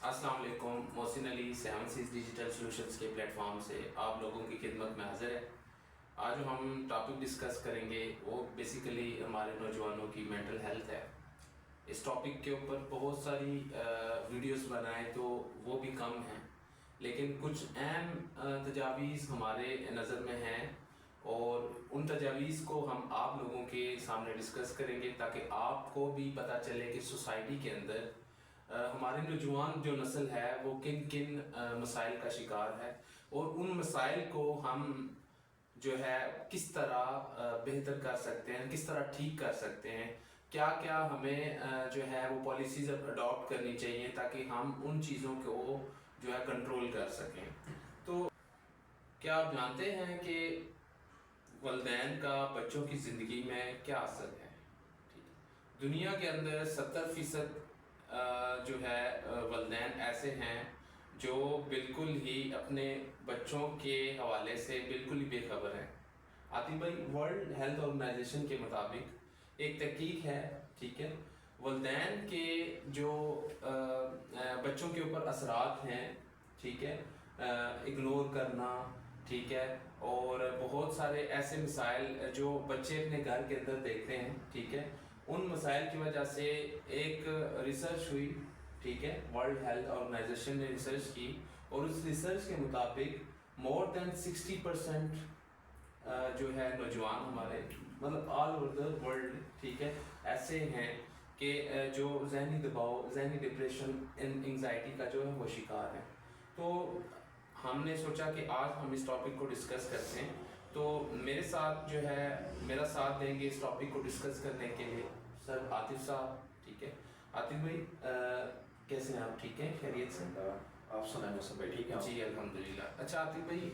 السلام علیکم. محسن علی 7 digital solutions کے پلیٹ فارم سے آپ لوگوں کی خدمت میں حاضر ہے. آج ہم ٹاپک ڈسکس کریں گے وہ بیسیکلی ہمارے نوجوانوں کی مینٹل ہیلتھ ہے. اس ٹاپک کے اوپر بہت ساری ویڈیوز بنائیں تو وہ بھی کم ہیں، لیکن کچھ اہم تجاویز ہمارے نظر میں ہیں اور ان تجاویز کو ہم آپ لوگوں کے سامنے ڈسکس کریں گے تاکہ آپ کو بھی پتہ چلے کہ سوسائٹی کے اندر ہمارے نوجوان جو نسل ہے وہ کن کن مسائل کا شکار ہے اور ان مسائل کو ہم جو ہے کس طرح بہتر کر سکتے ہیں، کس طرح ٹھیک کر سکتے ہیں، کیا کیا ہمیں جو ہے وہ پالیسیز اڈاپٹ کرنی چاہیے تاکہ ہم ان چیزوں کو جو ہے کنٹرول کر سکیں. تو کیا آپ جانتے ہیں کہ والدین کا بچوں کی زندگی میں کیا اثر ہے؟ دنیا کے اندر 70% جو ہے والدین ایسے ہیں جو بالکل ہی اپنے بچوں کے حوالے سے بالکل ہی بے خبر ہیں. عاطف بھائی، ورلڈ ہیلتھ آرگنائزیشن کے مطابق ایک تحقیق ہے، ٹھیک ہے، والدین کے جو بچوں کے اوپر اثرات ہیں، ٹھیک ہے، اگنور کرنا، ٹھیک ہے، اور بہت سارے ایسے مسائل جو بچے اپنے گھر کے اندر دیکھتے ہیں، ٹھیک ہے، ان مسائل کی وجہ سے ایک ریسرچ ہوئی، ٹھیک ہے، ورلڈ ہیلتھ آرگنائزیشن نے ریسرچ کی اور اس ریسرچ کے مطابق مور دین 60% جو ہے نوجوان ہمارے مطلب آل اوور دا ورلڈ، ٹھیک ہے، ایسے ہیں کہ جو ذہنی دباؤ، ذہنی ڈپریشن، انگزائٹی کا جو ہے وہ شکار ہے. تو ہم نے سوچا کہ آج ہم اس ٹاپک کو ڈسکس کرتے ہیں. تو میرے ساتھ جو ہے میرا ساتھ دیں گے اس ٹاپک کو ڈسکس کرنے کے لیے سر عاطف صاحب، ٹھیک ہے. عاطف بھائی کیسے ہیں آپ؟ ٹھیک ہیں، خیریت سے؟ آپ سنائیں محسن بھائی، ٹھیک ہے؟ جی الحمدللہ. اچھا عاطف بھائی،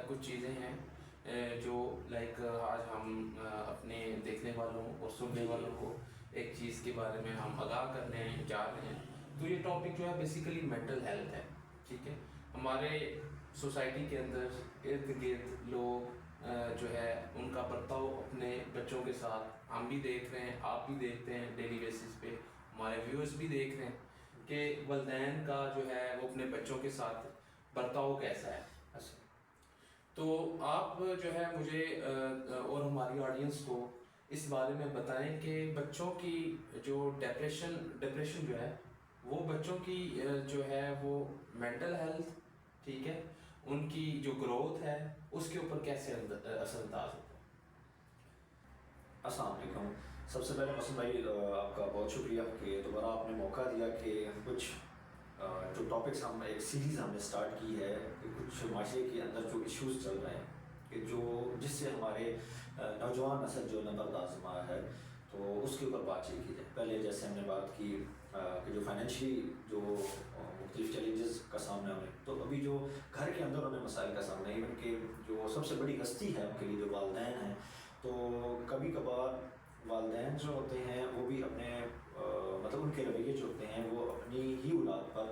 کچھ چیزیں ہیں جو لائک آج ہم اپنے دیکھنے والوں اور سننے والوں کو ایک چیز کے بارے میں ہم آگاہ کرنے جا رہے ہیں. تو یہ ٹاپک جو ہے بیسیکلی مینٹل ہیلتھ ہے، ٹھیک ہے. ہمارے سوسائٹی کے اندر ارد گرد لوگ جو ہے ان کا برتاؤ اپنے بچوں کے ساتھ ہم بھی دیکھ رہے ہیں، آپ بھی دیکھتے ہیں ڈیلی بیسس پہ، ہمارے ویورز بھی دیکھ رہے ہیں کہ والدین کا جو ہے وہ اپنے بچوں کے ساتھ برتاؤ کیسا ہے. تو آپ جو ہے مجھے اور ہماری آڈینس کو اس بارے میں بتائیں کہ بچوں کی جو ڈپریشن جو ہے وہ بچوں کی جو ہے وہ مینٹل ہیلتھ، ٹھیک ہے، ان کی جو گروتھ ہے اس کے اوپر کیسے اثر انداز ہوتا ہے. السلام علیکم. سب سے پہلے محسن بھائی آپ کا بہت شکریہ کہ دوبارہ آپ نے موقع دیا کہ کچھ جو ٹاپکس ہم ایک سیریز ہم نے اسٹارٹ کی ہے کہ کچھ معاشرے کے اندر جو ایشوز چل رہے ہیں کہ جس سے ہمارے نوجوان نسل جو نبردآزما ہے تو اس کے اوپر بات چیت کی جائے. پہلے جیسے ہم نے بات کی کہ جو فائنینشلی جو مختلف چیلنجز کا سامنا ہے، تو ابھی جو گھر کے اندر انہیں مسائل کا سامنا ہے، ایون کہ جو سب سے بڑی ہستی ہے ان کے لیے جو والدین ہیں، تو کبھی کبھار والدین جو ہوتے ہیں وہ بھی اپنے مطلب ان کے رویے جو ہوتے ہیں وہ اپنی ہی اولاد پر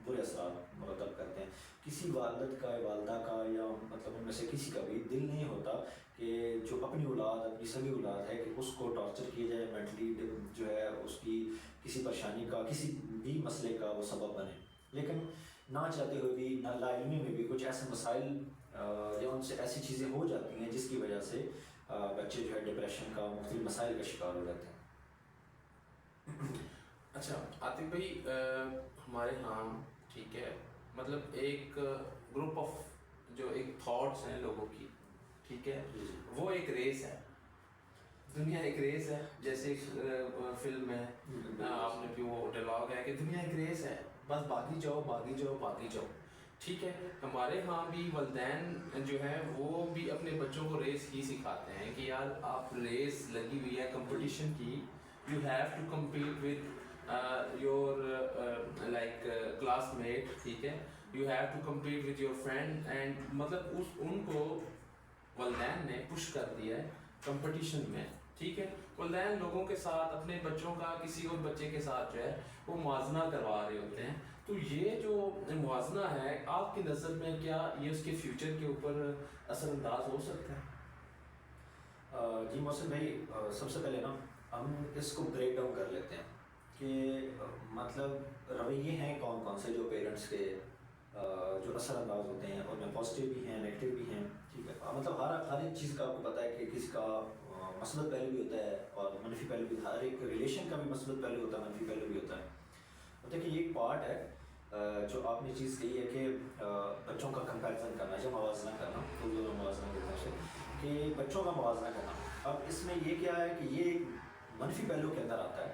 برے اثرات مرتب کرتے ہیں. کسی والد کا، والدہ کا، یا مطلب ان میں سے کسی کا بھی دل نہیں ہوتا کہ جو اپنی اولاد، اپنی سگی اولاد ہے، کہ اس کو ٹارچر کیا جائے، مینٹلی جو ہے اس کی کسی پریشانی کا، کسی بھی مسئلے کا وہ سبب بنے. لیکن نہ چاہتے ہوئے بھی، نہ لا علمی میں بھی کچھ ایسے مسائل یا ان سے ایسی چیزیں ہو جاتی ہیں جس کی وجہ سے بچے جو ہے ڈپریشن کا، مختلف مسائل کا شکار ہو جاتے ہیں. اچھا عاطف بھائی، ہمارے ہاں ٹھیک ہے، مطلب ایک گروپ آف جو ایک تھاٹس ہیں لوگوں کی، ٹھیک ہے، وہ ایک ریس ہے، دنیا ایک ریس ہے. جیسے ایک فلم ہے، آپ نے بھی وہ ڈائلاگ ہے کہ دنیا ایک ریس ہے، بس بھاگی جاؤ بھاگی جاؤ بھاگی جاؤ. ٹھیک ہے، ہمارے ہاں بھی والدین جو ہے وہ بھی اپنے بچوں کو ریس ہی سکھاتے ہیں کہ یار آپ ریس لگی ہوئی ہے کمپٹیشن کی، you have to compete with your like classmate, ٹھیک ہے، you have to compete with your friend. And مطلب ان کو والدین نے پش کر دیا ہے کمپٹیشن میں، ٹھیک ہے. والدین لوگوں کے ساتھ اپنے بچوں کا کسی اور بچے کے ساتھ جو ہے وہ موازنہ کروا رہے ہوتے ہیں. تو یہ جو موازنہ ہے آپ کی نظر میں کیا یہ اس کے فیوچر کے اوپر اثر انداز ہو سکتا ہے؟ جی محسن بھائی، سب سے پہلے نا ہم اس کو بریک ڈاؤن کر لیتے ہیں کہ مطلب رویے ہیں کون کون سے جو پیرنٹس کے جو اثر انداز ہوتے ہیں، اور میں پازیٹیو بھی ہیں نیگیٹو بھی ہیں، ٹھیک ہے. مطلب ہر ایک چیز کا آپ کو پتہ ہے کہ کسی کا مثبت پہلو بھی ہوتا ہے اور منفی پہلو بھی. ہر ایک ریلیشن کا بھی مثبت پہلو ہوتا ہے، منفی پہلو بھی ہوتا ہے. دیکھیں یہ ایک پارٹ ہے جو آپ نے چیز کہی ہے کہ بچوں کا کمپیریزن کرنا یا موازنہ کرنا، اردو میں موازنہ کہتے ہیں اسے، کہ بچوں کا موازنہ کرنا. اب اس میں یہ کیا ہے کہ یہ ایک منفی پہلو کے اندر آتا ہے.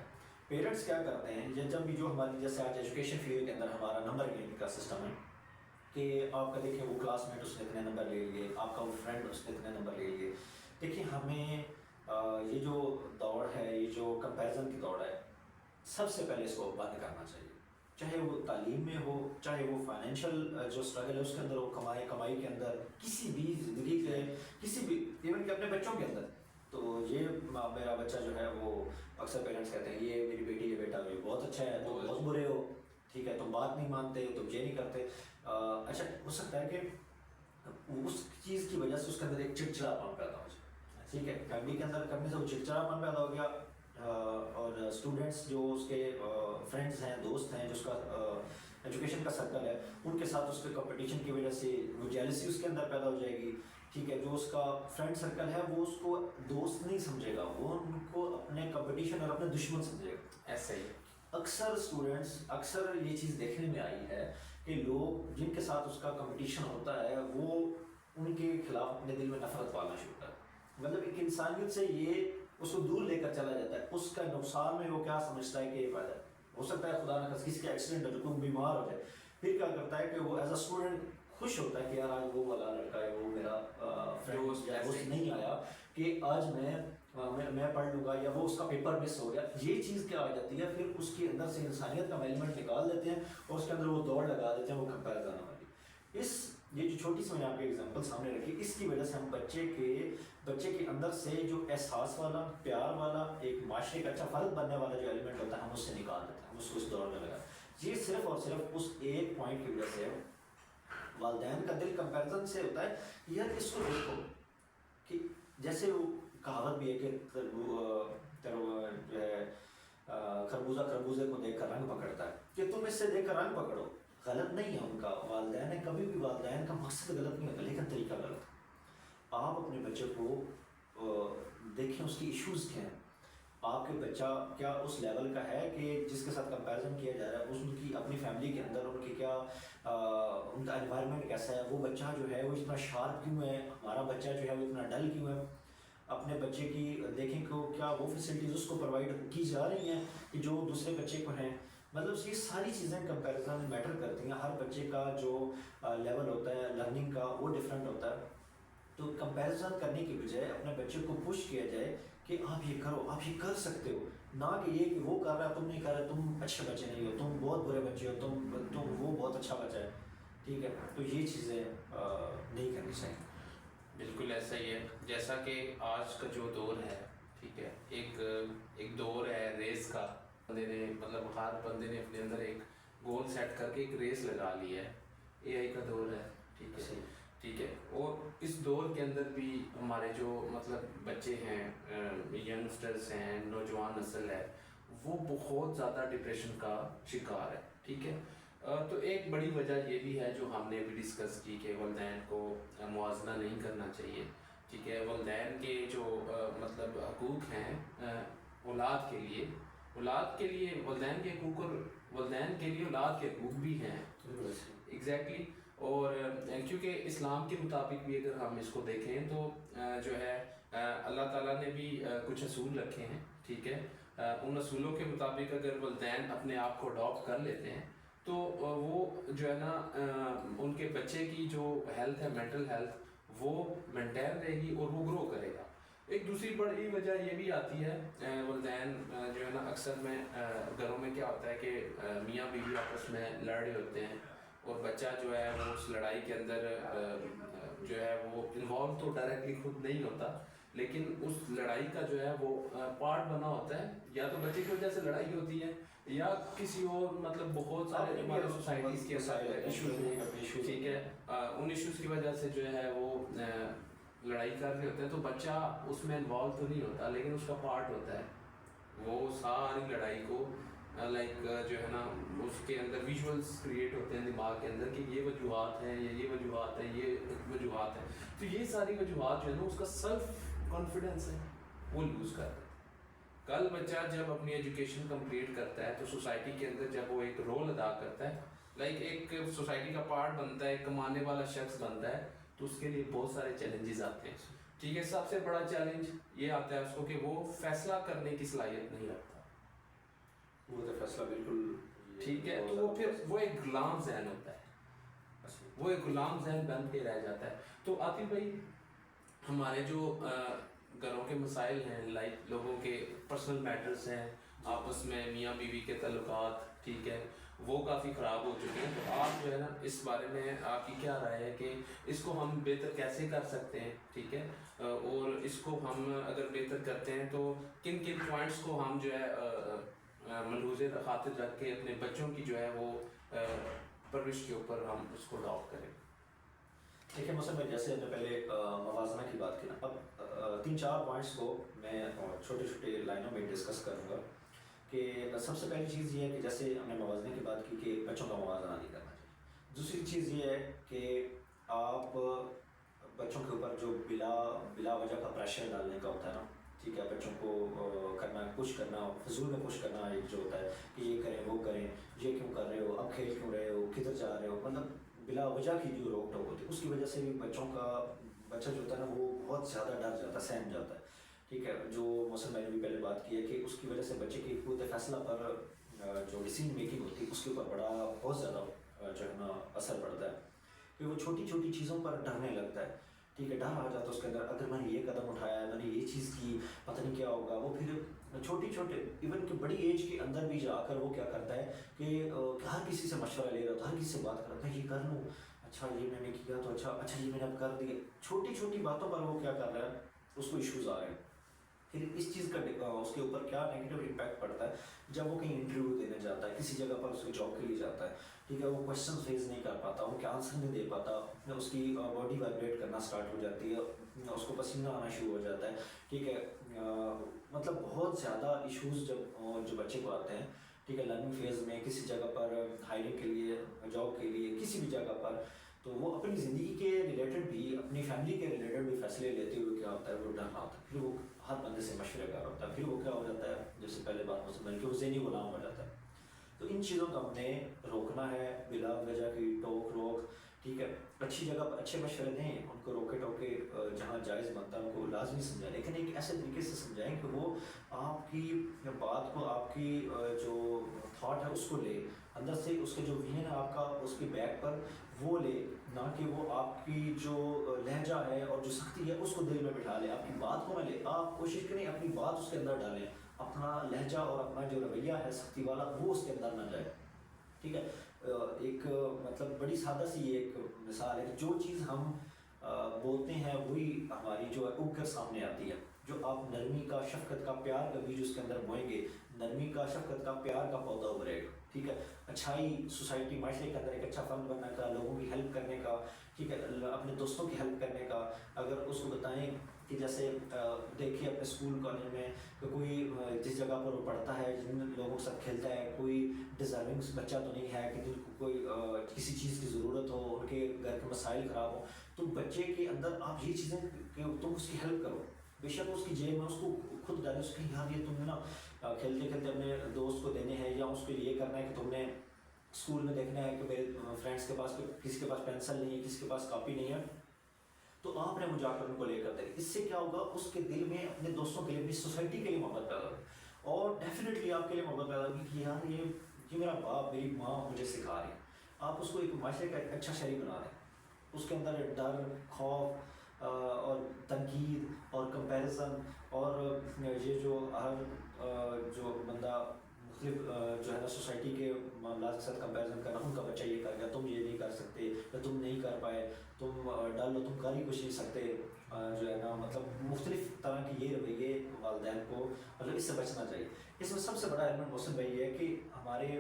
پیرنٹس کیا کرتے ہیں یا جب بھی جو ہماری جیسے آج ایجوکیشن فیلڈ کے اندر ہمارا نمبر گیمنگ کا سسٹم ہے کہ آپ کا دیکھیں وہ کلاس میٹ اس نے اتنے نمبر لے لیے، آپ کا وہ فرینڈ اس نے اتنے نمبر لے لیے. دیکھیں ہمیں یہ جو دوڑ ہے، یہ جو کمپیریزن کی دوڑ ہے، سب سے پہلے اس کو بند کرنا چاہیے. چاہے وہ تعلیم میں ہو، چاہے وہ فائنینشیل جو اسٹرگل ہے اس کے اندر ہو، کمائی کے اندر، کسی بھی زندگی کے کسی بھی، ایون کہ اپنے بچوں کے اندر. تو یہ میرا بچہ جو ہے وہ اکثر پیرنٹس کہتے ہیں یہ میری بیٹی یہ بیٹا یہ بہت اچھا ہے، تم بہت برے ہو، ٹھیک ہے، تم بات نہیں مانتے، تم یہ نہیں کرتے. اچھا ہو سکتا ہے کہ اس چیز کی وجہ سے اس کے اندر ایک چڑچڑاپن پیدا ہو جائے، ٹھیک ہے. فیملی کے اندر کرنے سے وہ چڑچڑاپن پیدا ہو گیا، اور اسٹوڈنٹس جو اس کے فرینڈس ہیں، دوست ہیں، جو اس کا ایجوکیشن کا سرکل ہے، ان کے ساتھ اس کے کمپٹیشن کی وجہ سے وہ جیلسی اس کے اندر پیدا ہو جائے گی، ٹھیک ہے. جو اس کا فرینڈ سرکل ہے وہ اس کو دوست نہیں سمجھے گا، وہ ان کو اپنے کمپٹیشن اور اپنے دشمن سمجھے گا. ایسا ہی اکثر اسٹوڈنٹس اکثر یہ چیز دیکھنے میں آئی ہے کہ لوگ جن کے ساتھ اس کا کمپٹیشن ہوتا ہے وہ ان کے خلاف اپنے دل میں نفرت پالنا شروع کرتا ہے. مطلب ایک انسانیت سے یہ اس کو دور لے کر چلا جاتا ہے. اس کا نقصان میں وہ کیا سمجھتا ہے کہ یہ فائدہ ہے. ہو سکتا ہے خدا نہ کسی کا ایکسیڈنٹ ہو جو کوئی بیمار ہو جائے، پھر کیا کرتا ہے کہ وہ ایز اے اسٹوڈنٹ خوش ہوتا ہے کہ یار آج وہ والا لڑکا ہے، وہ میرا فرینڈ یا دوست نہیں آیا کہ آج میں پڑھ لوں گا، یا وہ اس کا پیپر مس ہو گیا. یہ چیز کیا آ جاتی ہے، پھر اس کے اندر سے انسانیت کا ایلیمنٹ نکال دیتے ہیں اور اس کے اندر وہ دوڑ لگا دیتے ہیں، وہ کمپیریزن والی. یہ جو چھوٹی سی میں نے آپ کی ایگزامپل سامنے رکھی، اس کی وجہ سے ہم بچے کے اندر سے جو احساس والا، پیار والا، ایک معاشرے کا اچھا فرد بننے والا جو ایلیمنٹ ہوتا ہے ہم اس سے نکال دیتے ہیں، ہم اس کو اس دوڑ میں لگا. یہ صرف اور صرف اس ایک پوائنٹ کی وجہ سے والدین کا دل کمپیریزن سے ہوتا ہے. یار اس کو دیکھو کہ جیسے وہ کہاوت بھی ہے کہ خربوزہ خربوزے کو دیکھ کر رنگ پکڑتا ہے، کہ تم اس سے دیکھ کر رنگ پکڑو. غلط نہیں ہے ان کا، والدین نے کبھی بھی والدین کا مقصد غلط نہیں ہوتا، لیکن طریقہ غلط ہے. آپ اپنے بچے کو دیکھیں اس کی ایشوز کیا ہیں. آپ کے بچہ کیا اس لیول کا ہے کہ جس کے ساتھ کمپیریزن کیا جا رہا ہے، ان کی اپنی فیملی کے اندر ان کی کیا ان کا انوائرمنٹ کیسا ہے، وہ بچہ جو ہے وہ اتنا شارپ کیوں ہے، ہمارا بچہ جو ہے وہ اتنا ڈل کیوں ہے. اپنے بچے کی دیکھیں کہ کیا وہ فیسلٹیز اس کو پرووائڈ کی جا رہی ہیں کہ جو دوسرے بچے کو ہیں. مطلب یہ ساری چیزیں کمپیریزن میٹر کرتی ہیں. ہر بچے کا جو لیول ہوتا ہے لرننگ کا وہ ڈفرینٹ ہوتا ہے. تو کمپیریزن کرنے کی بجائے اپنے بچے کو پش کیا جائے کہ آپ یہ کرو، آپ یہ کر سکتے ہو، نہ کہ یہ کہ وہ کر رہا ہے تم نہیں کر رہے، تم اچھے بچے نہیں ہو، تم بہت برے بچے ہو، تم وہ بہت اچھا بچہ ہے، ٹھیک ہے. تو یہ چیزیں نہیں کرنی چاہیے. بالکل ایسا ہی ہے. جیسا کہ آج کا جو دور ہے، ٹھیک ہے، ایک دور ہے ریس کا. بندے نے مطلب ہر بندے نے اپنے اندر ایک گول سیٹ کر کے ایک ریس لگا لی ہے. اے آئی کا دور ہے، ٹھیک ہے، ٹھیک ہے. اور اس دور کے اندر بھی ہمارے جو مطلب بچے ہیں، ینگسٹرز ہیں، نوجوان نسل ہے، وہ بہت زیادہ ڈپریشن کا شکار ہے، ٹھیک ہے. تو ایک بڑی وجہ یہ بھی ہے جو ہم نے بھی ڈسکس کی کہ والدین کو موازنہ نہیں کرنا چاہیے، ٹھیک ہے. والدین کے جو مطلب حقوق ہیں اولاد کے لیے والدین کے حقوق اور والدین کے لیے اولاد کے حقوق بھی ہیں. ایگزیکٹلی. اور کیونکہ اسلام کے مطابق بھی اگر ہم اس کو دیکھیں تو جو ہے اللہ تعالیٰ نے بھی کچھ اصول رکھے ہیں، ٹھیک ہے. ان اصولوں کے مطابق اگر والدین اپنے آپ کو اڈاپٹ کر لیتے ہیں تو وہ جو ہے نا ان کے بچے کی جو ہیلتھ ہے، مینٹل ہیلتھ، وہ مینٹین رہے گی اور وہ گرو کرے گا. ایک دوسری بڑی وجہ یہ بھی آتی ہے، والدین جو ہے نا اکثر میں گھروں میں کیا ہوتا ہے کہ میاں بیوی آپس میں لڑ رہے ہوتے ہیں اور بچہ جو ہے وہ اس لڑائی کے اندر جو ہے وہ انوالو تو ڈائریکٹلی خود نہیں ہوتا، لیکن اس لڑائی کا جو ہے وہ پارٹ بنا ہوتا ہے. یا تو بچے کی وجہ سے لڑائی ہوتی ہے یا کسی اور مطلب بہت سارے ہمارے سوسائٹیز کے ایشوز ہیں، ٹھیک ہے. ان ایشوز کی وجہ سے جو ہے وہ لڑائی کر رہے ہوتے ہیں، تو بچہ اس میں انوالو تو نہیں ہوتا لیکن اس کا پارٹ ہوتا ہے. وہ ساری لڑائی کو لائک جو ہے نا اس کے اندر ویژولس کریٹ ہوتے ہیں دماغ کے اندر کہ یہ وجوہات ہیں یا یہ وجوہات ہیں یہ وجوہات ہیں، تو یہ ساری وجوہات جو ہے نا اس کا سیلف کانفیڈنس ہے وہ لوز کرتا ہے. کل بچہ جب اپنی ایجوکیشن کمپلیٹ کرتا ہے تو سوسائٹی کے اندر جب وہ ایک رول ادا کرتا ہے، لائک ایک سوسائٹی کا پارٹ بنتا ہے، ایک کمانے والا شخص بنتا ہے، تو اس کے لیے بہت سارے چیلنجز آتے ہیں. ٹھیک ہے، سب سے بڑا چیلنج یہ آتا ہے اس کو کہ وہ فیصلہ کرنے کی صلاحیت نہیں رکھتا. وہ تو فیصلہ بالکل ٹھیک ہے، تو وہ پھر وہ ایک غلام ذہن ہوتا ہے، وہ ایک غلام ذہن بن کے رہ جاتا ہے. تو عاطف بھائی، ہمارے جو گھروں کے مسائل ہیں، لائک لوگوں کے پرسنل میٹرز ہیں، آپس میں میاں بیوی کے تعلقات، ٹھیک ہے، وہ کافی خراب ہو چکے ہیں. تو آپ جو ہے نا اس بارے میں آپ کی کیا رائے ہے کہ اس کو ہم بہتر کیسے کر سکتے ہیں؟ ٹھیک ہے، اور اس کو ہم اگر بہتر کرتے ہیں تو کن کن پوائنٹس کو ہم جو ہے ملحوظ خاطر رکھ کے اپنے بچوں کی جو ہے وہ پرورش کے اوپر ہم اس کو اڈاپٹ کریں؟ ٹھیک ہے مثلا جیسے ہم نے پہلے موازنہ کی بات کی نا، اب 3-4 پوائنٹس کو میں چھوٹے چھوٹے لائنوں میں ڈسکس کروں گا. کہ سب سے پہلی چیز یہ ہے کہ جیسے ہم نے موازنے کی بات کی کہ بچوں کا موازنہ نہیں کرنا چاہیے. دوسری چیز یہ ہے کہ آپ بچوں کے اوپر جو بلا وجہ کا پریشر ڈالنے کا ہوتا ہے نا، ٹھیک ہے، بچوں کو کرنا پش کرنا، فضول میں پش کرنا ایک جو ہوتا ہے کہ یہ کریں وہ کریں، یہ کیوں کر رہے ہو، اب کھیل کیوں رہے ہو، کدھر جا رہے ہو، مطلب بلا وجہ کی جو روک ٹوک ہوتی ہے اس کی وجہ سے بھی بچہ جو ہوتا ہے نا وہ بہت زیادہ ڈر جاتا ہے، سہم جاتا ہے. ٹھیک ہے، جو مثلا میں نے بھی پہلے بات کی ہے کہ اس کی وجہ سے بچے کی قوت فیصلہ پر جو ڈیسیژن میکنگ ہوتی ہے اس کے اوپر بہت زیادہ جو ہے نا اثر پڑتا ہے. کہ وہ چھوٹی چھوٹی چیزوں پر ڈرنے لگتا ہے. ٹھیک ہے، ڈر آ جاتا ہے اس کے اندر، اگر میں نے یہ قدم اٹھایا، میں نے یہ چیز کی، پتہ نہیں کیا ہوگا. وہ پھر چھوٹے ایون کہ بڑی ایج کے اندر بھی جا کر وہ کیا کرتا ہے کہ ہر کسی سے مشورہ لے رہا ہوتا ہے، ہر کسی سے بات کر رہا ہے، میں یہ کر لوں، اچھا یہ میں نے کیا تو اچھا یہ میں نے اب کر دیا. چھوٹی چھوٹی باتوں پر وہ کیا کر رہا ہے، اس کو ایشوز آ رہے ہیں. پھر اس چیز کا اس کے اوپر کیا نیگیٹو امپیکٹ پڑتا ہے جب وہ کہیں انٹرویو دینے جاتا ہے، کسی جگہ پر اس کو جاب کے لیے جاتا ہے. ٹھیک ہے، وہ کوشچن فیس نہیں کر پاتا، وہ کیا آنسر نہیں دے پاتا، اس کی باڈی وائبریٹ کرنا اسٹارٹ ہو جاتی ہے، اس کو پسینہ آنا شروع ہو جاتا ہے. ٹھیک ہے، مطلب بہت زیادہ ایشوز جو بچے کو آتے ہیں. ٹھیک ہے، لرننگ فیز میں کسی جگہ پر ہائرنگ کے لیے، جاب کے لیے، کسی بھی جگہ پر، تو وہ اپنی زندگی کے ریلیٹڈ بھی، اپنی فیملی کے ریلیٹڈ بھی فیصلے لیتے ہوئے کیا ہوتا ہے وہ ڈرنا ہوتا ہے. پھر وہ ہر بندے سے مشورے کر ہوتا ہے. پھر وہ کیا ہو جاتا ہے، جیسے پہلے بات ہو سکتا ہے کہ وہ ذہنی غلام ہو جاتا ہے. تو ان چیزوں کو ہم نے روکنا ہے، بلا وجہ کی ٹوک روک. ٹھیک ہے، اچھی جگہ پر اچھے مشورے دیں، ان کو روکے ٹوکے جہاں جائز بنتا ہے ان کو لازمی سمجھائیں، لیکن ایک ایسے طریقے سے سمجھائیں کہ وہ آپ کی بات کو، آپ کی جو تھاٹ ہے اس کو لے اندر سے، اس کے جو وین ہے آپ کا اس کی بیک پر وہ لے، نہ کہ وہ آپ کی جو لہجہ ہے اور جو سختی ہے اس کو دل میں بٹھا لے، آپ کی بات کو نہ لے. آپ کوشش کریں اپنی بات اس کے اندر ڈالیں، اپنا لہجہ اور اپنا جو رویہ ہے سختی والا وہ اس کے اندر نہ جائے. ٹھیک ہے، ایک مطلب بڑی سادہ سی ایک مثال ہے کہ جو چیز ہم بولتے ہیں وہی ہماری جو ہے اگ کر سامنے آتی ہے. جو آپ نرمی کا، شفقت کا، پیار کا بیج اس کے اندر بوئیں گے، نرمی کا، شفقت کا، پیار کا پودا ابھرے گا. ٹھیک ہے، اچھائی سوسائٹی، معاشرے کے اندر ایک اچھا فرد بننے کا، لوگوں کی ہیلپ کرنے کا. ٹھیک ہے، اپنے دوستوں کی ہیلپ کرنے کا. اگر اس کو بتائیں کہ جیسے دیکھیے اپنے اسکول کالج میں کہ کوئی جس جگہ پر وہ پڑھتا ہے، جن لوگوں کے ساتھ کھیلتا ہے، کوئی ڈیزرونگ بچہ تو نہیں ہے کہ جن کو کوئی کسی چیز کی ضرورت ہو، ان کے گھر کے مسائل خراب ہوں، تو بچے کے اندر آپ یہ چیزیں کہ تم اس کی ہیلپ کرو. بے شک اس کی جیب میں اس کو خود ڈالے، اس کی یار یہ تم نے نا کھیلتے کھیلتے اپنے دوست کو دینے ہیں، یا اس کے لیے کرنا ہے کہ تم نے اسکول میں دیکھنا ہے کہ میرے فرینڈس کے پاس کسی کے پاس پینسل نہیں ہے، کسی کے پاس کاپی نہیں ہے، تو آپ نے وہ جا کر ان کو لے کر دیں. اس سے کیا ہوگا، اس کے دل میں اپنے دوستوں کے لیے، اپنی سوسائٹی کے لیے محبت پیدا ہوگی، اور ڈیفینیٹلی آپ کے لیے محبت پیدا ہوگی کہ یار یہ میرا باپ، میری ماں مجھے سکھا رہی ہے. آپ اس کو ایک معاشرے کا ایک اچھا شہری بنا دیں. اس کے اندر ڈر، خوف اور تنقید اور کمپیریزن، اور یہ جو ہر جو بندہ مختلف جو ہے نا سوسائٹی کے معاملات کے ساتھ کمپیریزن کرنا، ان کا بچہ یہ کر گیا تم یہ نہیں کر سکتے، یا تم نہیں کر پائے، تم ڈال لو، تم کر ہی کچھ نہیں سکتے، جو ہے نا مطلب مختلف طرح کے یہ رویے والدین کو مطلب اس سے بچنا چاہیے. اس میں سب سے بڑا ایلیمنٹ محسن بھائی یہ ہے کہ ہمارے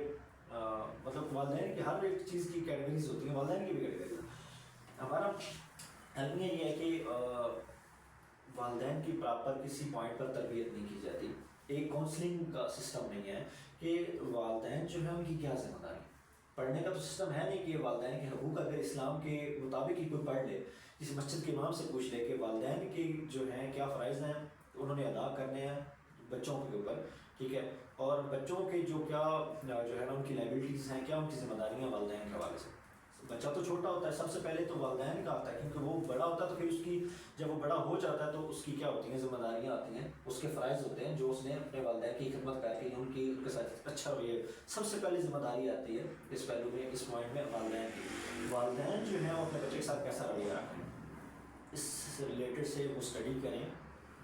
مطلب والدین کی ہر ایک چیز کی کیٹیگریز ہوتی ہیں، والدین کی بھی کیٹیگریز. ہمارا المیہ یہ ہے کہ والدین کی پراپر کسی پوائنٹ پر تربیت نہیں کی جاتی. ایک کاؤنسلنگ کا سسٹم نہیں ہے کہ والدین جو ہیں ان کی کیا ذمہ داری. پڑھنے کا تو سسٹم ہے نہیں کہ والدین کے حقوق اگر اسلام کے مطابق ہی کوئی پڑھ لے, کسی مسجد کے امام سے پوچھ لے کہ والدین کے جو ہیں کیا فرائض ہیں انہوں نے ادا کرنے ہیں بچوں کے اوپر, ٹھیک ہے, اور بچوں کے جو کیا جو ہے نا ان کی لائبلٹیز ہیں, کیا ان کی ذمہ داریاں والدین کے حوالے سے. بچہ تو چھوٹا ہوتا ہے, سب سے پہلے تو والدین کا آتا ہے, کیونکہ وہ بڑا ہوتا ہے تو پھر اس کی جب وہ بڑا ہو جاتا ہے تو اس کی کیا ہوتی ہیں ذمہ داریاں آتی ہیں, اس کے فرائض ہوتے ہیں جو اس نے اپنے والدین کی خدمت کر کے ان کے ساتھ اچھا رویہ. سب سے پہلے ذمہ داری آتی ہے اس پہلو میں, اس پوائنٹ میں والدین کی. والدین جو ہیں وہ اپنے بچے کے ساتھ کیسا رویہ رکھیں, اس سے ریلیٹڈ سے وہ اسٹڈی کریں,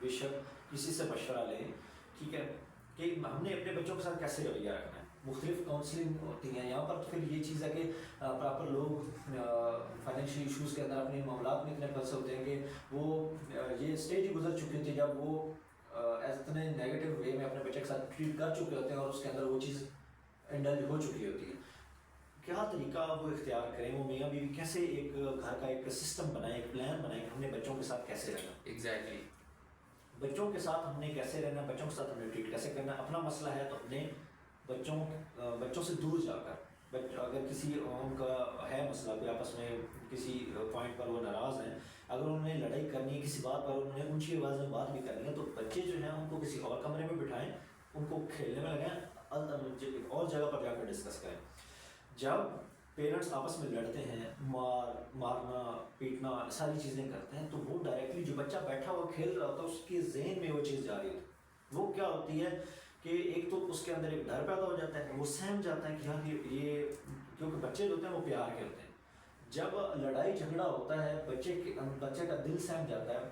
بے شک کسی سے مشورہ لیں, ٹھیک ہے, کہ ہم نے اپنے بچوں کے ساتھ کیسے رویہ رکھنا ہے. مختلف کاؤنسلنگ ہوتی ہیں یہاں پر, تو پھر یہ چیز ہے کہ پراپر لوگ فائنینشیل ایشوز کے اندر اپنے معاملات میں اتنے پھنسے ہوتے ہیں کہ وہ یہ اسٹیج ہی گزر چکی ہوتی ہے جب وہ اتنے نیگیٹو وے میں اپنے بچے کے ساتھ ٹریٹ کر چکے ہوتے ہیں اور اس کے اندر وہ چیز انڈلج ہو چکی ہوتی ہے. کیا طریقہ وہ اختیار کریں, وہ میاں بیوی کیسے ایک گھر کا ایک سسٹم بنائیں, ایک پلان بنائیں کہ ہم نے بچوں کے ساتھ کیسے رہنا. ایگزیکٹلی, بچوں کے ساتھ ہم نے کیسے رہنا, بچوں کے ساتھ ہم نے ٹریٹ کیسے کرنا. اپنا مسئلہ ہے تو اپنے بچوں سے دور جا کر, اگر کسی ان کا ہے مسئلہ, کوئی آپس میں کسی پوائنٹ پر وہ ناراض ہیں, اگر انہوں نے لڑائی کرنی ہے کسی بات پر, انہوں نے اونچی آواز میں بات بھی کرنی ہے, تو بچے جو ہیں ان کو کسی اور کمرے میں بٹھائیں, ان کو کھیلنے میں لگائیں, اور جگہ پر جا کر ڈسکس کریں. جب پیرنٹس آپس میں لڑتے ہیں, مارنا پیٹنا ساری چیزیں کرتے ہیں, تو وہ ڈائریکٹلی جو بچہ بیٹھا ہوا کھیل رہا ہوتا ہے اس کے ذہن میں وہ چیز جا رہی ہوتی ہے. وہ کیا ہوتی ہے کہ ایک تو اس کے اندر ایک ڈر پیدا ہو جاتا ہے, وہ سہم جاتا ہے کہ یار یہ کیونکہ بچے جو ہوتے ہیں وہ پیار کے ہوتے ہیں. جب لڑائی جھگڑا ہوتا ہے بچے کا دل سہم جاتا ہے,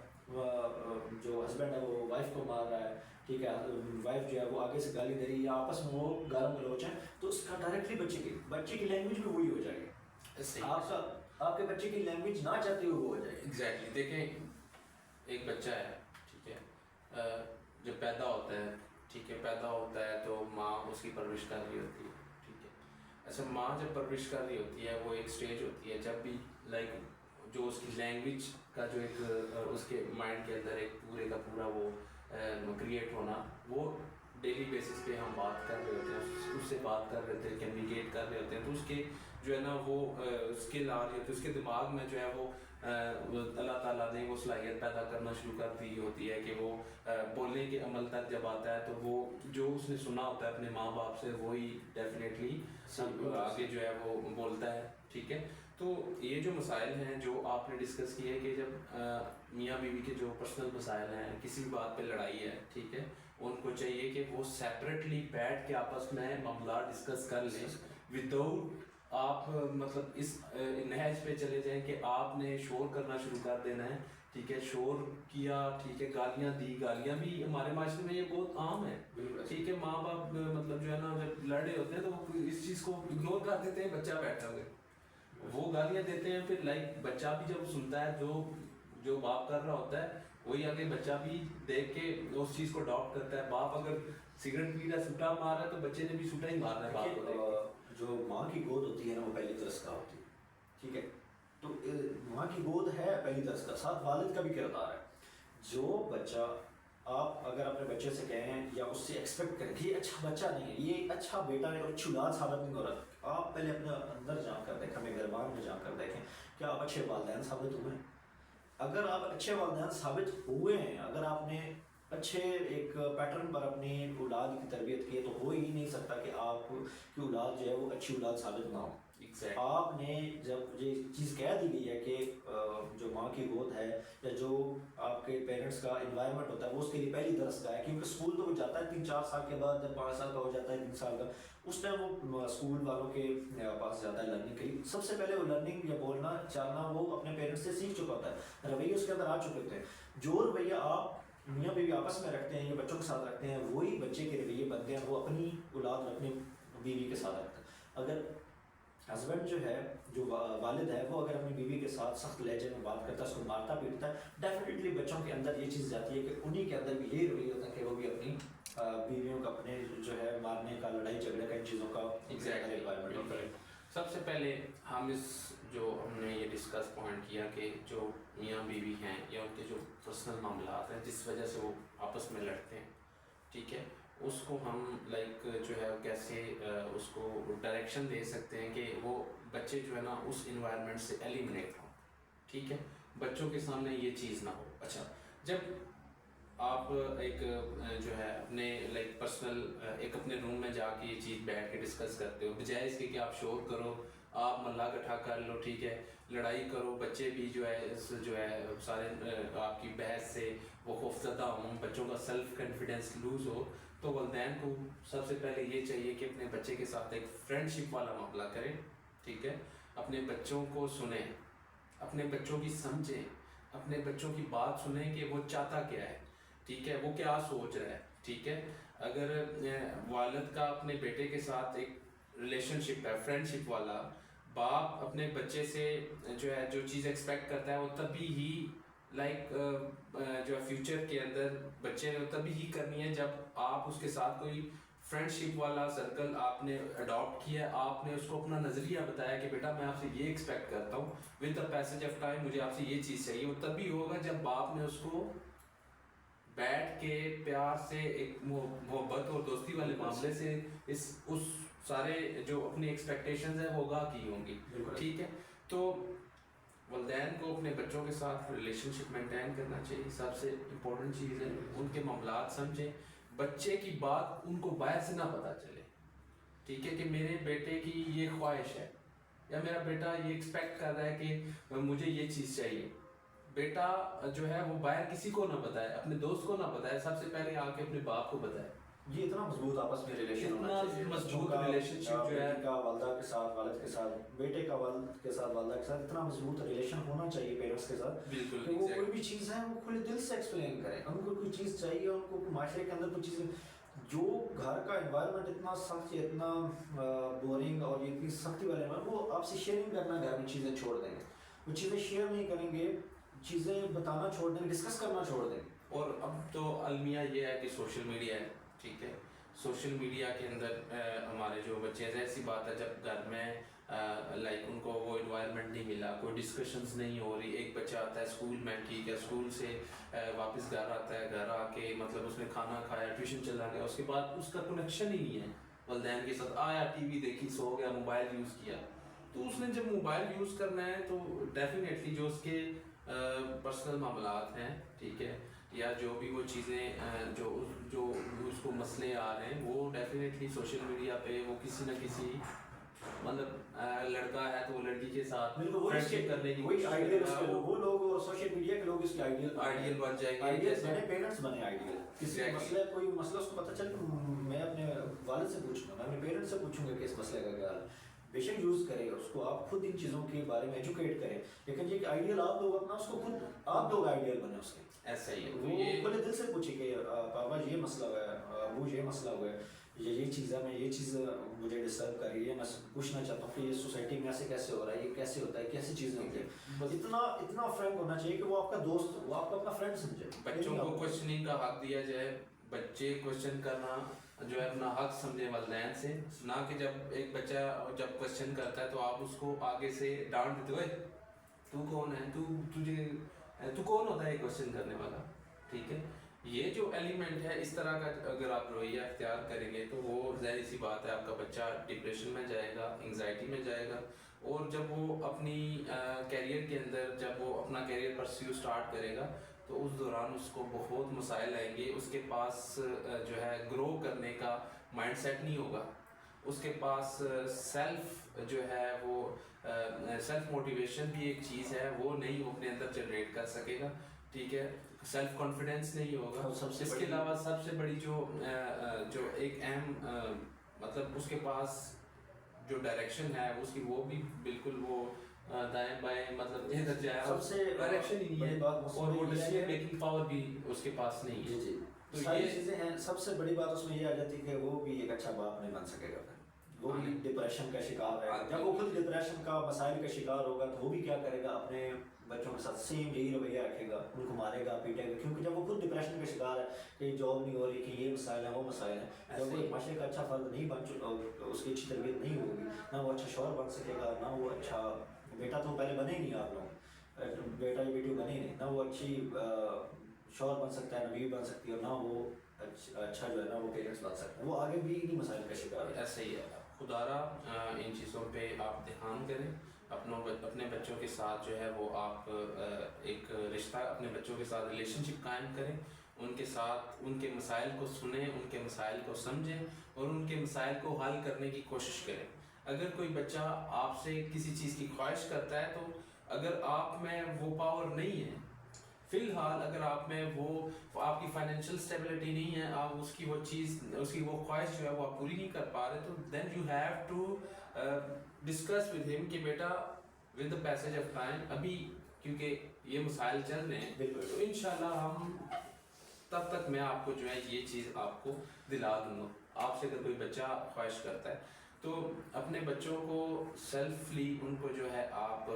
جو ہسبینڈ ہے وہ وائف کو مار رہا ہے, ٹھیک ہے, وائف جو ہے وہ آگے سے گالی دے رہی ہے, یا آپس میں وہ گالم گلوچ ہیں, تو اس کا ڈائریکٹلی بچے کی لینگویج بھی وہی ہو جائے گی. آپ کے بچے کی لینگویج نہ چاہتے ہوئے وہ ہو جائے گی. ایگزیکٹلی. دیکھیں, ایک بچہ ہے, ٹھیک ہے, جب پیدا ہوتا ہے, ٹھیک ہے, پیدا ہوتا ہے تو ماں اس کی پرورش کر رہی ہوتی ہے, ٹھیک ہے. ایسا ماں جب پرورش کر رہی ہوتی ہے, وہ ایک اسٹیج ہوتی ہے جب بھی لائک جو اس کی لینگویج کا جو ایک اس کے مائنڈ کے اندر ایک پورے کا پورا وہ کریٹ ہونا, وہ ڈیلی بیسس پہ ہم بات کر رہے ہوتے ہیں, اس سے بات کر رہے ہوتے ہیں, کمیونیکیٹ کر رہے ہوتے ہیں, تو اس کے جو ہے نا وہ اسکل آ رہی ہوتی ہے, اس کے دماغ میں جو ہے وہ اللہ تعالیٰ نے وہ صلاحیت پیدا کرنا شروع کر دی ہوتی ہے کہ وہ بولنے کے عمل تک جب آتا ہے تو وہ جو اس نے سنا ہوتا ہے اپنے ماں باپ سے وہی ڈیفینیٹلی آگے جو ہے وہ بولتا ہے, ٹھیک ہے. تو یہ جو مسائل ہیں جو آپ نے ڈسکس کیے کہ جب میاں بیوی کے جو پرسنل مسائل ہیں, کسی بھی بات پہ لڑائی ہے, ٹھیک ہے, ان کو چاہیے کہ وہ سیپریٹلی بیٹھ کے آپس میں معاملات ڈسکس کر لیں وداؤٹ آپ مطلب اس نہج پہ چلے جائیں کہ آپ نے شور کرنا شروع کر دینا ہے, ٹھیک ہے, شور کیا, ٹھیک ہے, گالیاں دی. گالیاں بھی ہمارے معاشرے میں یہ بہت عام ہے, ٹھیک ہے. ماں باپ مطلب جو ہے نا جب لڑ رہے ہوتے ہیں تو وہ اس چیز کو اگنور کر دیتے ہیں, بچہ بیٹھا ہوئے وہ گالیاں دیتے ہیں, پھر لائک بچہ بھی جب سنتا ہے جو باپ کر رہا ہوتا ہے وہی آگے بچہ بھی دیکھ کے اس چیز کو اڈاپٹ کرتا ہے. باپ اگر سگریٹ پی رہا ہے, سوٹا مار رہا ہے, تو بچے نے بھی سوٹا ہی مارنا ہے باپ کو. جو ماں کی گود ہوتی ہے نا وہ پہلی درس کا ہوتی ہے, ٹھیک ہے, تو ماں کی گود ہے پہلی درس کا, ساتھ والد کا بھی کردار ہے. جو بچہ آپ اگر اپنے بچے سے کہیں یا اس سے ایکسپیکٹ کریں کہ یہ اچھا بچہ نہیں ہے, یہ اچھا بیٹا ہے اور اچھی اولاد ثابت نہیں ہو رہا, آپ پہلے اپنے اندر جا کر دیکھیں, اپنے گھربان میں جا کر دیکھیں کیا آپ اچھے والدین ثابت ہوئے ہیں. اگر آپ اچھے والدین ثابت ہوئے ہیں, اگر آپ نے اچھے ایک پیٹرن پر اپنی اولاد کی تربیت کی ہے, تو ہو ہی نہیں سکتا کہ آپ کی اولاد جو ہے وہ اچھی اولاد ثابت نہ ہو. آپ نے جب یہ چیز کہہ دی گئی ہے کہ جو ماں کی گود ہے یا جو آپ کے پیرنٹس کا انوائرمنٹ ہوتا ہے وہ اس کے لیے پہلی درس کا ہے, کیونکہ اسکول تو وہ جاتا ہے 3-4 سال کے بعد, جب 5 سال کا ہو جاتا ہے, 3 سال کا, اس ٹائم وہ اسکول والوں کے پاس جاتا ہے لرننگ کے لیے. سب سے پہلے وہ لرننگ یا بولنا چالنا وہ اپنے پیرنٹس سے سیکھ چکا ہوتا ہے, رویے اس کے اندر آ چکے ہوتے ہیں. جو رویہ آپ میاں بیوی آپس میں رکھتے ہیں یا بچوں کے ساتھ رکھتے ہیں وہی بچے کے رویے بنتے ہیں, وہ اپنی اولاد اپنی بیوی کے ساتھ رکھتے ہیں. اگر ہسبینڈ جو ہے, جو والد ہے, وہ اگر اپنی بیوی کے ساتھ سخت لہجے میں بات کرتا ہے, اس کو مارتا پیٹتا ہے, ڈیفینیٹلی بچوں کے اندر یہ چیز جاتی ہے کہ انہی کے اندر بھی یہ رویہ ہوتا ہے کہ وہ بھی اپنی بیویوں کا اپنے جو ہے مارنے کا, لڑائی جھگڑے کا, ان چیزوں کا سب سے پہلے ہم ہم نے یہ ڈسکس پوائنٹ کیا کہ جو میاں بیوی ہیں یا ان کے جو پرسنل معاملات ہیں جس وجہ سے وہ آپس میں لڑتے ہیں, ٹھیک ہے, اس کو ہم لائک جو ہے کیسے اس کو ڈائریکشن دے سکتے ہیں کہ وہ بچے جو ہے نا اس انوائرمنٹ سے ایلیمنیٹ ہوں. ٹھیک ہے, بچوں کے سامنے یہ چیز نہ ہو. اچھا, جب آپ ایک جو ہے اپنے لائک پرسنل ایک اپنے روم میں جا کے یہ چیز بیٹھ کے ڈسکس کرتے ہو, بجائے اس کے کہ آپ شور کرو, آپ ملا اکٹھا کر لو, ٹھیک ہے, لڑائی کرو, بچے بھی جو ہے سارے آپ کی بحث سے وہ خوفزدہ ہوں, بچوں کا سیلف کانفیڈنس لوز ہو, تو والدین کو سب سے پہلے یہ چاہیے کہ اپنے بچے کے ساتھ ایک فرینڈ شپ والا معاملہ کریں. ٹھیک ہے, اپنے بچوں کو سنیں, اپنے بچوں کی سمجھیں, اپنے بچوں کی بات سنیں کہ وہ چاہتا کیا ہے. ٹھیک ہے, وہ کیا سوچ رہا ہے. ٹھیک ہے, اگر والد کا اپنے بیٹے کے ساتھ ایک ریلیشن شپ ہے فرینڈ شپ والا, باپ اپنے بچے سے جو ہے جو چیز ایکسپیکٹ کرتا ہے وہ تبھی ہی لائک جو ہے فیوچر کے اندر بچے نے تبھی ہی کرنی ہے جب آپ اس کے ساتھ کوئی فرینڈ شپ والا سرکل آپ نے اڈاپٹ کیا, آپ نے اس کو اپنا نظریہ بتایا کہ بیٹا میں آپ سے یہ ایکسپیکٹ کرتا ہوں, with the passage of time مجھے آپ سے یہ چیز چاہیے. وہ تبھی ہوگا جب باپ نے اس کو بیٹھ کے پیار سے ایک محبت اور دوستی والے معاملے سے اس سارے جو اپنی ایکسپیکٹیشنز ہیں وہ آگاہ کی ہوں گی. ٹھیک ہے, تو والدین کو اپنے بچوں کے ساتھ ریلیشن شپ مینٹین کرنا چاہیے. سب سے امپورٹنٹ چیز ہے ان کے معاملات سمجھیں, بچے کی بات ان کو باہر سے نہ پتہ چلے. ٹھیک ہے, کہ میرے بیٹے کی یہ خواہش ہے یا میرا بیٹا یہ ایکسپیکٹ کر رہا ہے کہ مجھے یہ چیز چاہیے. بیٹا جو ہے وہ باہر کسی کو نہ بتائے, اپنے دوست کو نہ بتائے, سب سے پہلے آ کے اپنے باپ کو بتائے. یہ اتنا مضبوط آپس میں ریلیشن ہونا چاہیے, مضبوط ریلیشن شپ جو ہے کا والدہ کے ساتھ, والد کے ساتھ, بیٹے کا والد کے ساتھ, والدہ کے ساتھ اتنا مضبوط ریلیشن ہونا چاہیے پیرنٹس کے ساتھ بالکل کہ وہ کوئی بھی چیز ہے وہ کھلے دل سے ایکسپلین کریں. ان کو کوئی چیز چاہیے, ان کو معاشرے کے اندر کوئی چیز, جو گھر کا انوائرمنٹ اتنا سخت یا اتنا بورنگ اور یہ اتنی سختی والے انوائرمنٹ, وہ آپ سے شیئرنگ کرنا گھر میں چیزیں چھوڑ دیں گے, وہ چیزیں شیئر نہیں کریں گے, چیزیں بتانا چھوڑ دیں گے, ڈسکس کرنا چھوڑ دیں گے. اور اب تو المیہ یہ ہے کہ سوشل میڈیا ہے. ٹھیک ہے, سوشل میڈیا کے اندر ہمارے جو بچے ہیں, ایسی بات ہے جب گھر میں لائک ان کو وہ انوائرمنٹ نہیں ملا, کوئی ڈسکشنز نہیں ہو رہی, ایک بچہ آتا ہے اسکول میں, ٹھیک ہے, اسکول سے واپس گھر آتا ہے, گھر آ کے مطلب اس نے کھانا کھایا, ٹیوشن چلا گیا, اس کے بعد اس کا کنیکشن ہی نہیں ہے والدین کے ساتھ, آیا ٹی وی دیکھی, سو گیا, موبائل یوز کیا. تو اس نے جب موبائل یوز کرنا ہے تو ڈیفینیٹلی جو اس کے پرسنل معاملات ہیں, ٹھیک ہے, یا جو بھی وہ چیزیں جو اس کو مسئلے آ رہے ہیں, وہ ڈیفینیٹلی سوشل میڈیا پہ وہ کسی نہ کسی مطلب لڑکا ہے تو وہ لڑکی کے ساتھ فرینڈ شپ کرنے کی کوئی آئیڈیل اس کے لوگ, وہ لوگ اور سوشل میڈیا کے لوگ اس کے آئیڈیل بن جائیں گے, آئیڈیل بنے, پیرنٹس بنے آئیڈیل. کسی مسئلہ, کوئی مسئلہ اس کو پتہ چل, میں اپنے والد سے پوچھوں گا, میں اپنے پیرنٹس سے پوچھوں گا کہ اس مسئلے کا کیا حل ہے. بے شک یوز کرے گا اس کو, آپ خود ان چیزوں کے بارے میں ایجوکیٹ کریں, لیکن یہ کہ آئیڈیل آپ لوگ اپنا, اس کو خود آپ لوگ آئیڈیل بنے اس کے. ایسا ہی ہے, وہ کھلے دل سے پوچھے کہ پاپا یہ مسئلہ ہوا ہے, ابو یہ مسئلہ ہوا ہے, یہ چیز ہے, میں یہ چیز مجھے ڈسٹرب کر رہی ہے, میں پوچھنا چاہتا ہوں کہ یہ سوسائٹی میں ایسے کیسے ہو رہا ہے, یہ کیسے ہوتا ہے, کیسی چیزیں ہوتی ہیں. اتنا فرینک ہونا چاہیے کہ وہ آپ کا دوست, وہ آپ کا اپنا فرینڈ سمجھے. بچوں کو کوشچننگ کا حق دیا جائے, بچے کوشچن کرنا جو ہے اپنا حق سمجھے والدین سے, نہ کہ جب ایک بچہ جب کوشچن کرتا ہے تو آپ اس کو آگے سے ڈانٹ دیتے ہوئے تو کون ہے, تو کون ہوتا ہے کوشچن کرنے والا. ٹھیک ہے, یہ جو ایلیمنٹ ہے, اس طرح کا اگر آپ رویہ اختیار کریں گے تو وہ ظاہر سی بات ہے آپ کا بچہ ڈپریشن میں جائے گا, انگزائٹی میں جائے گا, اور جب وہ اپنی کیریئر کے اندر جب وہ اپنا کیریئر پرسیو سٹارٹ کرے گا تو اس دوران اس کو بہت مسائل آئیں گے. اس کے پاس جو ہے گرو کرنے کا مائنڈ سیٹ نہیں ہوگا, اس کے پاس سیلف جو ہے وہ سیلف موٹیویشن بھی ایک چیز ہے, وہ نہیں وہ اپنے اندر جنریٹ کر سکے گا. ٹھیک ہے, سیلف کانفیڈنس نہیں ہوگا. اس کے علاوہ سب سے بڑی جو ایک اہم مطلب اس کے پاس جو ڈائریکشن ہے اس کی, وہ بھی بالکل وہ دائیں بائیں مطلب ادھر جائے, سب سے ڈائریکشن ہی نہیں ہے, اور وہ ڈیسیژن میکنگ پاور بھی اس کے پاس نہیں ہے. جی تو یہ چیزیں ہیں. سب سے بڑی بات اس میں یہ آ جاتی ہے کہ وہ بھی ایک اچھا باپ نہیں بن سکے گا, وہ بھی ڈپریشن کا شکار ہے. جب وہ خود ڈپریشن کا مسائل کا شکار ہوگا تو وہ بھی کیا کرے گا, اپنے بچوں کے ساتھ سیم یہی رویہ رکھے گا, ان کو مارے گا, پیٹے گا, کیونکہ جب وہ خود ڈپریشن کا شکار ہے کہ جاب نہیں ہو رہی, کہ یہ مسائل ہیں, وہ مسائل ہیں, جب وہ ایک معاشرے کا اچھا فرد نہیں بن چکا, اس کی اچھی تربیت نہیں ہوگی, نہ وہ اچھا شوہر بن سکے گا, نہ وہ اچھا بیٹا, تو پہلے بنے ہی نہیں آپ لوگ, بیٹا یا بیٹی بنے ہی نہیں, نہ وہ اچھی شوہر بن سکتا ہے, نہ بیوی بن سکتی ہے, اور نہ وہ اچھا جو ہے نا وہ پیرنٹس بن سکتے ہیں، وہ آگے بھی انہیں مسائل کا شکار ہے. ایسا ہی ہے. خدارا ان چیزوں پہ آپ دھیان کریں. اپنے بچوں کے ساتھ جو ہے وہ آپ ایک رشتہ اپنے بچوں کے ساتھ ریلیشن شپ قائم کریں. ان کے ساتھ ان کے مسائل کو سنیں، ان کے مسائل کو سمجھیں اور ان کے مسائل کو حل کرنے کی کوشش کریں. اگر کوئی بچہ آپ سے کسی چیز کی خواہش کرتا ہے تو اگر آپ میں وہ پاور نہیں ہے، فی الحال اگر آپ میں وہ آپ کی فائنینشیل اسٹیبلٹی نہیں ہے، آپ اس کی وہ چیز اس کی وہ خواہش جو ہے وہ آپ پوری نہیں کر پا رہے، تو then you have to discuss with ہم کہ بیٹا with the passage of time ابھی کیونکہ یہ مسائل چل رہے ہیں تو انشاءاللہ ہم تب تک میں آپ کو جو ہے یہ چیز آپ کو دلا دوں گا. آپ سے اگر کوئی بچہ خواہش کرتا ہے تو اپنے بچوں کو سیلفلی ان کو جو ہے آپ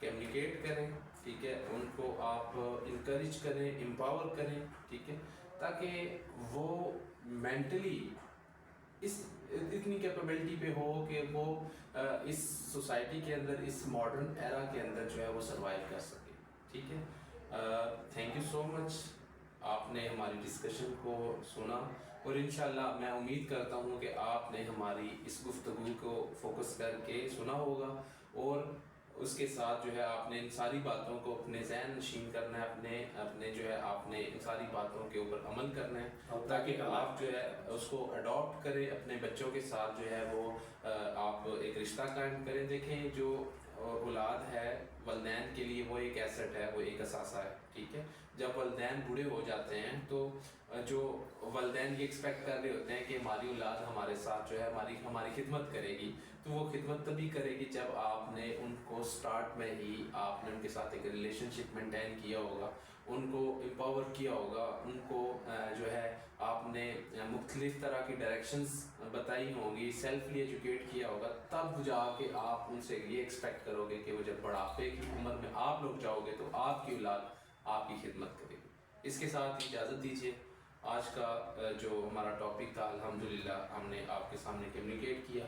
کمیونیکیٹ کریں، ٹھیک ہے، ان کو آپ انکریج کریں، امپاور کریں، ٹھیک ہے، تاکہ وہ مینٹلی اتنی کیپیبلٹی پہ ہو کہ وہ اس سوسائٹی کے اندر، اس ماڈرن ایرا کے اندر جو ہے وہ سروائیو کر سکے. ٹھیک ہے. تھینک یو سو مچ. آپ نے ہماری ڈسکشن کو سنا اور انشاءاللہ میں امید کرتا ہوں کہ آپ نے ہماری اس گفتگو کو فوکس کر کے سنا ہوگا اور اس کے ساتھ جو ہے آپ نے ان ساری باتوں کو اپنے ذہن نشین کرنا ہے، اپنے جو ہے آپ نے ان ساری باتوں کے اوپر عمل کرنا ہے تاکہ آپ جو ہے اس کو اڈاپٹ کریں اپنے بچوں کے ساتھ، جو ہے وہ آپ ایک رشتہ قائم کریں. دیکھیں جو اولاد ہے والدین کے لیے وہ ایک ایسٹ ہے، وہ ایک اثاثہ ہے. ٹھیک ہے. جب والدین بوڑھے ہو جاتے ہیں تو جو والدین یہ ایکسپیکٹ کر رہے ہوتے ہیں کہ ہماری اولاد ہمارے ساتھ جو ہے ہماری خدمت کرے گی، تو وہ خدمت تبھی کرے گی جب آپ نے ان کو سٹارٹ میں ہی آپ نے ان کے ساتھ ایک ریلیشن شپ مینٹین کیا ہوگا، ان کو امپاور کیا ہوگا، ان کو جو ہے آپ نے مختلف طرح کی ڈائریکشنز بتائی ہوں گی، سیلفلی ایجوکیٹ کیا ہوگا، تب جا کے آپ ان سے یہ ایکسپیکٹ کرو گے کہ وہ جب بڑھاپے کی عمر میں آپ لوگ جاؤ گے تو آپ کی اولاد آپ کی خدمت کرے گی. اس کے ساتھ اجازت دیجیے. آج کا جو ہمارا ٹاپک تھا الحمدللہ ہم نے آپ کے سامنے کمیونیکیٹ کیا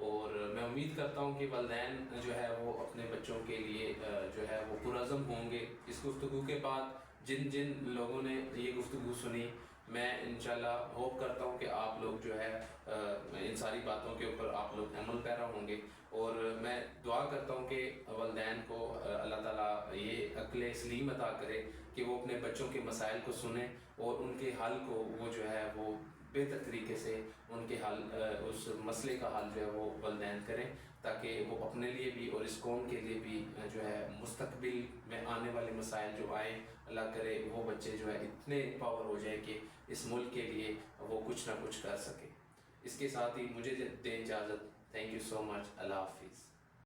اور میں امید کرتا ہوں کہ والدین جو ہے وہ اپنے بچوں کے لیے جو ہے وہ پرعزم ہوں گے. اس گفتگو کے بعد جن لوگوں نے یہ گفتگو سنی، میں انشاءاللہ ہوپ کرتا ہوں کہ آپ لوگ جو ہے ان ساری باتوں کے اوپر آپ لوگ عمل پیرا ہوں گے اور میں دعا کرتا ہوں کہ والدین کو اللہ تعالیٰ یہ عقل سلیم عطا کرے کہ وہ اپنے بچوں کے مسائل کو سنیں اور ان کے حل کو وہ جو ہے وہ بہتر طریقے سے ان کے حل اس مسئلے کا حل جو ہے وہ والدین کریں تاکہ وہ اپنے لیے بھی اور اس قوم کے لیے بھی جو ہے مستقبل میں آنے والے مسائل جو آئیں اللہ کرے وہ بچے جو ہے اتنے پاور ہو جائے کہ اس ملک کے لیے وہ کچھ نہ کچھ کر سکے. اس کے ساتھ ہی مجھے دیں اجازت. تھینک یو سو مچ. اللہ حافظ.